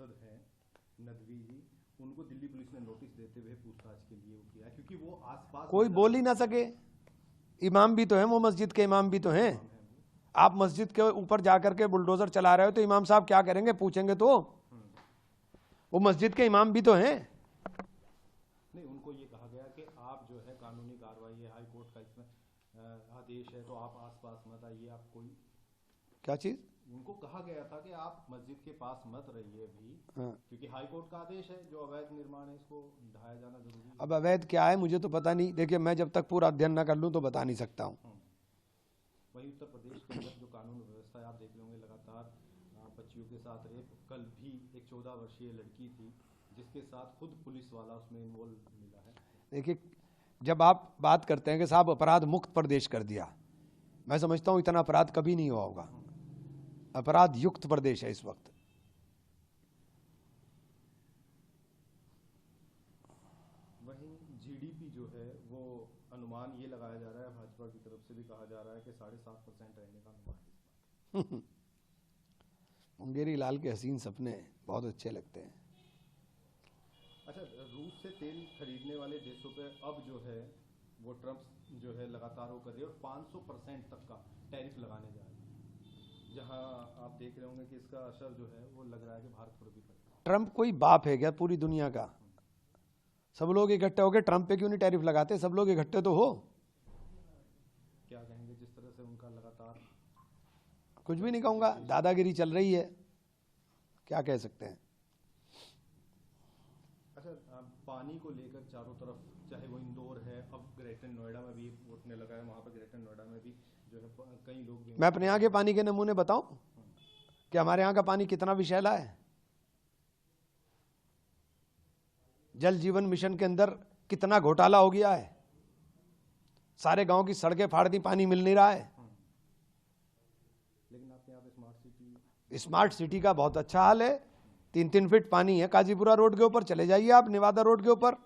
सांसद हैं नदवी जी, उनको दिल्ली पुलिस ने नोटिस देते हुए पूछताछ के लिए किया, क्योंकि वो आसपास कोई बोल ही ना सके। इमाम भी तो हैं, वो मस्जिद के इमाम भी तो हैं। आप मस्जिद के ऊपर जाकर के बुलडोजर चला रहे हो तो इमाम साहब क्या करेंगे, पूछेंगे तो? वो मस्जिद के इमाम भी तो हैं। नहीं, उनको ये कहा गया कि आप जो है कानूनी कार्रवाई है, हाई कोर्ट का इसमें आदेश है, तो आप आसपास मत आइए। आप कोई क्या चीज? उनको कहा गया था कि आप मस्जिद के पास मत रहिए भी, क्योंकि हाई कोर्ट का आदेश है, जो अवैध निर्माण है इसको ढाया जाना जरूरी है। अब अवैध क्या है मुझे तो पता नहीं। देखिए, मैं जब तक पूरा अध्ययन न कर लूं तो बता नहीं सकता हूं। वहीं उत्तर प्रदेश के अंदर जो कानून व्यवस्था है, आप देख लेंगे लगातार बच्चियों के साथ रेप। कल भी एक 14 वर्षीय लड़की थी जिसके साथ खुद पुलिस वाला उसमें इन्वॉल्व मिला है। देखिए, जब आप बात करते हैं कि साहब अपराध मुक्त प्रदेश कर दिया, मैं समझता हूं इतना अपराध कभी नहीं हुआ होगा। अपराध युक्त प्रदेश है इस वक्त। वहीं जीडीपी जो है वो अनुमान ये लगाया जा रहा है, भाजपा की तरफ से भी कहा जा रहा है कि 7.5% रहने का अनुमान। मुंगेरी लाल के हसीन सपने बहुत अच्छे लगते हैं। अच्छा, रूस से तेल खरीदने वाले देशों पे अब जो है वो ट्रम्प जो है लगातार वो कर रही है और 500% तक का टैरिफ लगाने जा रही है, जहां आप देख रहे होंगे कि इसका असर जो है वो लग रहा है कि भारत पर भी पड़ेगा। ट्रम्प कोई बाप है क्या पूरी दुनिया का? सब लोग इकट्ठे हो गए, ट्रम्प पे क्यों नहीं टैरिफ लगाते? सब लोग इकट्ठे तो हो। क्या कहेंगे जिस तरह से उनका लगातार? कुछ भी नहीं कहूंगा, दादागिरी चल रही है, क्या कह सकते हैं। अच्छा, पानी को लेकर चारों तरफ, चाहे वो इंदौर है, अब ग्रेटर नोएडा में भी उठने लगा है, वहां पर ग्रेटर नोएडा में भी जो है कई लोग भी। मैं अपने यहाँ के पानी के नमूने बताऊं कि हमारे यहाँ का पानी कितना विषैला है। जल जीवन मिशन के अंदर कितना घोटाला हो गया है। सारे गांव की सड़कें फाड़ दी, पानी मिल नहीं रहा है। लेकिन आपके यहाँ पे स्मार्ट सिटी का बहुत अच्छा हाल है। 3-3 फीट पानी है काजीपुरा रोड के ऊपर, चले जाइए आप नेवादा रोड के ऊपर,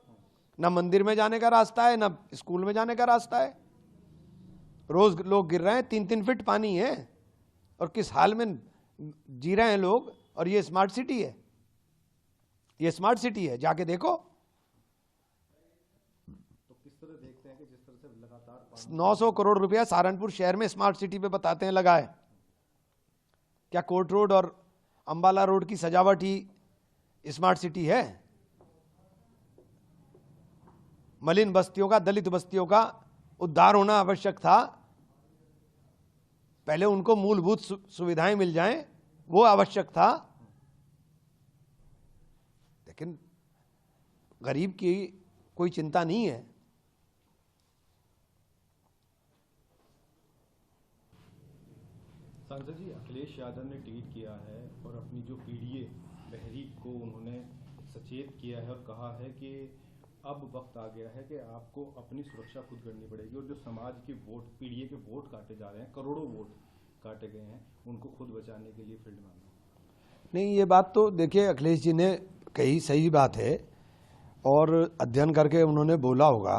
ना मंदिर में जाने का रास्ता है, ना स्कूल में जाने का रास्ता है। रोज लोग गिर रहे हैं, 3-3 फीट पानी है, और किस हाल में जी रहे हैं लोग। और ये स्मार्ट सिटी है, ये स्मार्ट सिटी है, जाके देखो। तो किस तरह देखते हैं कि जिस तरह से लगातार 900 करोड़ रुपया सहारनपुर शहर में स्मार्ट सिटी पे बताते हैं लगा है। क्या कोर्ट रोड और अंबाला रोड की सजावट ही स्मार्ट सिटी है? मलिन बस्तियों का, दलित बस्तियों का उद्धार होना आवश्यक था। पहले उनको मूलभूत सुविधाएं मिल जाएं, वो आवश्यक था। लेकिन गरीब की कोई चिंता नहीं है। सांसद जी, अखिलेश यादव ने ट्वीट किया है और अपनी जो पीडीए तहरीक को उन्होंने सचेत किया है और कहा है कि अब वक्त आ गया है कि आपको अपनी सुरक्षा खुद करनी पड़ेगी, और जो समाज के वोट, पीडीए के वोट काटे जा रहे हैं, करोड़ों वोट काटे गए हैं, उनको खुद बचाने के लिए फील्ड में आना। नहीं, ये बात तो देखिए अखिलेश जी ने कही, सही बात है, और अध्ययन करके उन्होंने बोला होगा।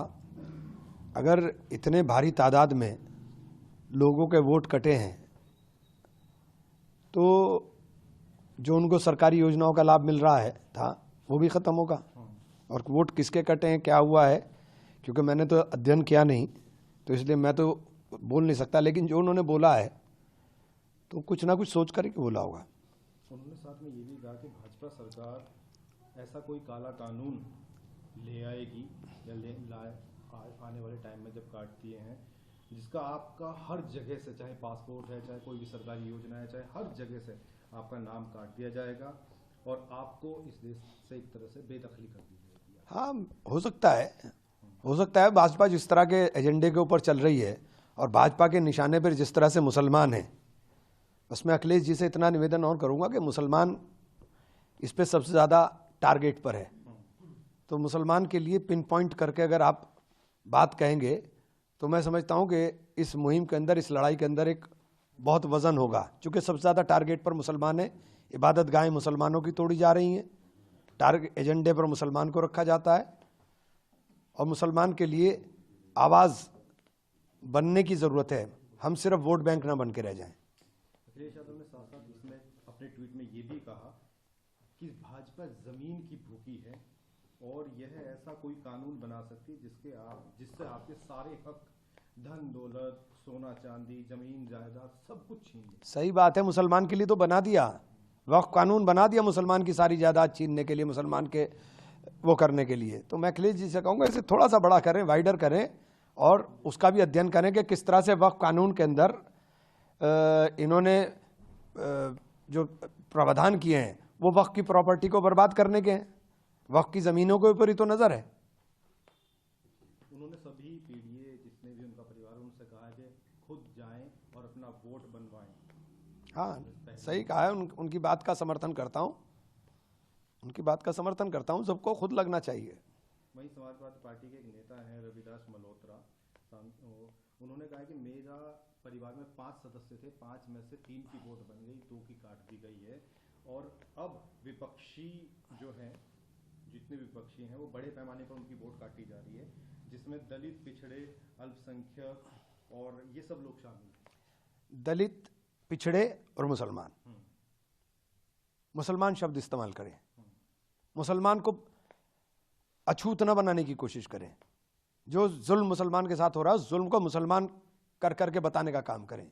अगर इतने भारी तादाद में लोगों के वोट कटे हैं तो जो उनको सरकारी योजनाओं का लाभ मिल रहा है था वो भी ख़त्म होगा। और वोट किसके कटे हैं, क्या हुआ है, क्योंकि मैंने तो अध्ययन किया नहीं, तो इसलिए मैं तो बोल नहीं सकता। लेकिन जो उन्होंने बोला है तो कुछ ना कुछ सोच कर ही बोला होगा। उन्होंने साथ में ये भी कहा कि भाजपा सरकार ऐसा कोई काला कानून ले आएगी या आने वाले टाइम में जब काटती हैं, जिसका आपका हर जगह से, चाहे पासपोर्ट है, चाहे कोई भी सरकारी योजना है, चाहे हर जगह से आपका नाम काट दिया जाएगा और आपको इस देश से एक तरह से बेदखली कर दी जाएगी। हाँ, हो सकता है, हो सकता है। भाजपा जिस तरह के एजेंडे के ऊपर चल रही है और भाजपा के निशाने पर जिस तरह से मुसलमान हैं, बस मैं अखिलेश जी से इतना निवेदन और करूंगा कि मुसलमान इस पे सबसे ज़्यादा टारगेट पर है। तो मुसलमान के लिए पिन पॉइंट करके अगर आप बात कहेंगे तो मैं समझता हूं कि इस मुहिम के अंदर, इस लड़ाई के अंदर एक बहुत वजन होगा, क्योंकि सबसे ज़्यादा टारगेट पर मुसलमान है। इबादत गाहें मुसलमानों की तोड़ी जा रही हैं, टारगेट एजेंडे पर मुसलमान को रखा जाता है, और मुसलमान के लिए आवाज़ बनने की ज़रूरत है। हम सिर्फ वोट बैंक ना बन के रह जाएं। अखिलेश यादव ने साथ साथ इसमें अपने ट्वीट में ये भी कहा कि भाजपा जमीन की भूखी है और यह ऐसा कोई कानून बना सकती है जिससे आपके सारे हक, धन दौलत, सोना चांदी, जमीन जायदाद सब कुछ छीन ले। सही बात है, मुसलमान के लिए तो बना दिया, वक्फ कानून बना दिया मुसलमान की सारी जायदाद छीनने के लिए, मुसलमान के वो करने के लिए। तो मैं अखिलेश जी से कहूँगा इसे थोड़ा सा बड़ा करें, वाइडर करें और उसका भी अध्ययन करें कि किस तरह से वक्फ कानून के अंदर इन्होंने जो प्रावधान किए हैं वो वक्फ की प्रॉपर्टी को बर्बाद करने के हैं, वक्फ की ज़मीनों के ऊपर ही तो नज़र है। उन्होंने सभी पीढ़ी जितने भी उनका परिवार उनसे कहा है कि खुद जाएं और अपना वोट बनवाएं। हाँ, सही कहा है, उनकी बात का समर्थन करता हूँ, उनकी बात का समर्थन करता हूँ, सबको खुद लगना चाहिए। वहीं समाजवादी पार्टी के एक नेता हैं रविदास मल्होत्रा, उन्होंने कहा कि मेरा परिवार में 5 सदस्य थे, 5 में से 3 की वोट बन गई, 2 की काट दी गई है और अब विपक्षी जो हैं, जितने विपक्षी हैं वो बड़े पैमाने पर उनकी वोट काटी जा रही है, जिसमें दलित, पिछड़े, अल्पसंख्यक और ये सब लोग शामिल हैं। दलित, पिछड़े और मुसलमान, मुसलमान शब्द इस्तेमाल करें, मुसलमान को अछूत न बनाने की कोशिश करें। जो जुल्म मुसलमान के साथ हो रहा है उस जुल्म को मुसलमान कर करके बताने का काम करें।